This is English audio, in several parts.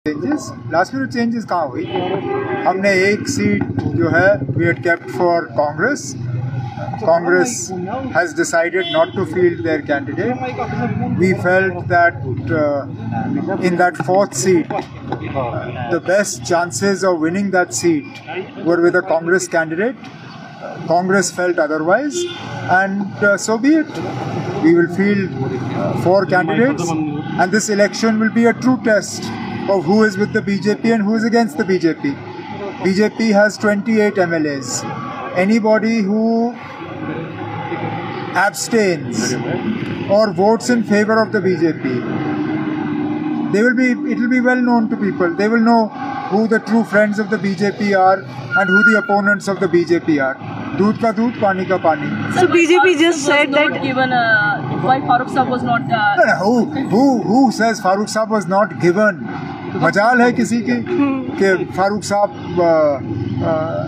Changes last minute changes कहाँ हुई? हमने एक सीट जो है we had kept for Congress. Congress has decided not to field their candidate. We felt that in that fourth seat, the best chances of winning that seat were with a Congress candidate. Congress felt otherwise, and so be it. We will field 4 candidates, and this election will be a true test of who is with the BJP and who is against the BJP. BJP has 28 MLAs. Anybody who abstains or votes in favor of the BJP, it will be well known to people. They will know who the true friends of the BJP are and who the opponents of the BJP are. Doodh ka doodh, pani ka pani. So BJP just said that given why Farooq Saab was not. Who says Farooq Saab was not given? मजाल है किसी की कि फारूक साहब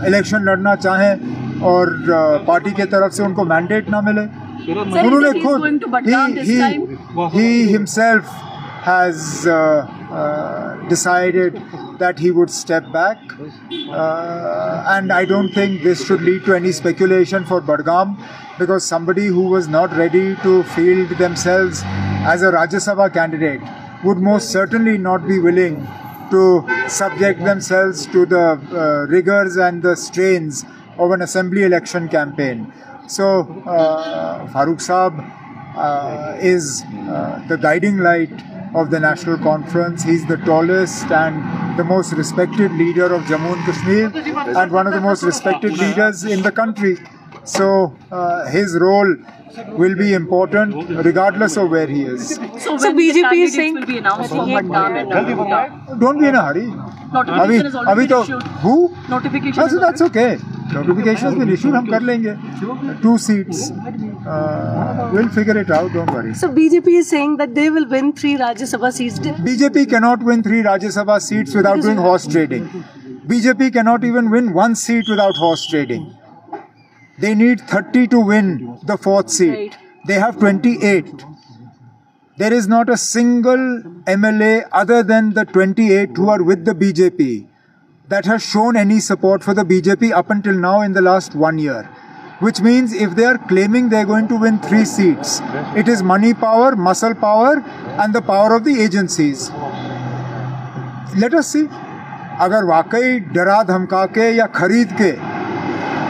election लड़ना चाहें और party के तरफ से उनको मैंडेट ना मिले. उन्होंने खुद he himself has decided that he would step back, and I don't think this should lead to any speculation for Budgam, because somebody who was not ready to field themselves as a Rajya Sabha candidate would most certainly not be willing to subject themselves to the rigors and the strains of an assembly election campaign. So Farooq Saab is the guiding light of the National Conference. He's the tallest and the most respected leader of Jammu and Kashmir, and one of the most respected leaders in the country. So his role will be important regardless of where he is. So BJP is saying will be announced for Budgam and Nagota. Don't be in a hurry. Notification is already issued. Who? Notification. Also, that's okay. Notification has been issued. हम कर लेंगे 2 seats. We'll figure it out. Don't worry. So BJP is saying that they will win 3 Rajya Sabha seats. BJP cannot win 3 Rajya Sabha seats without doing horse trading. BJP cannot even win 1 seat without horse trading. They need 30 to win the 4th seat. Right. They have 28. There is not a single MLA other than the 28 who are with the BJP that has shown any support for the BJP up until now in the last 1 year. Which means if they are claiming they are going to win 3 seats, it is money power, muscle power and the power of the agencies. Let us see. अगर वाकई डरा धमका के या खरीद के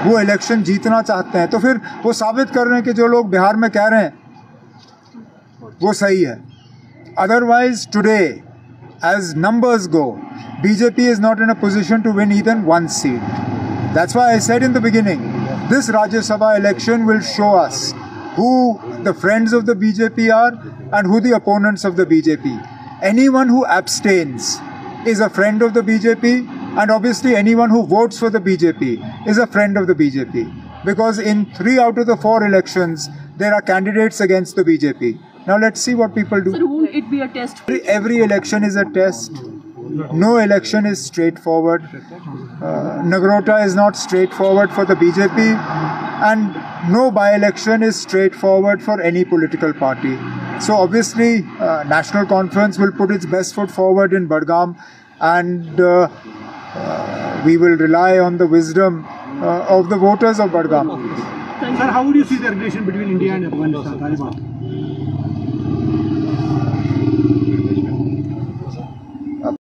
वो election जीतना चाहते हैं तो फिर वो साबित कर रहे हैं कि जो लोग बिहार में कह रहे हैं वो सही है. Otherwise today, as numbers go, BJP is not in a position to win even 1 seat. That's why I said in the beginning, this Rajya Sabha election will show us who the friends of the BJP are and who the opponents of the BJP. Anyone who abstains is a friend of the BJP, and obviously anyone who votes for the BJP is a friend of the BJP. Because in 3 out of the 4 elections, there are candidates against the BJP. Now let's see what people do. So will it be a test? Every election is a test. No election is straightforward. Nagrota is not straightforward for the BJP, and no by-election is straightforward for any political party. So obviously, National Conference will put its best foot forward in Budgam, and we will rely on the wisdom of the voters of Budgam. Sir, how would you see the relation between India and Afghanistan?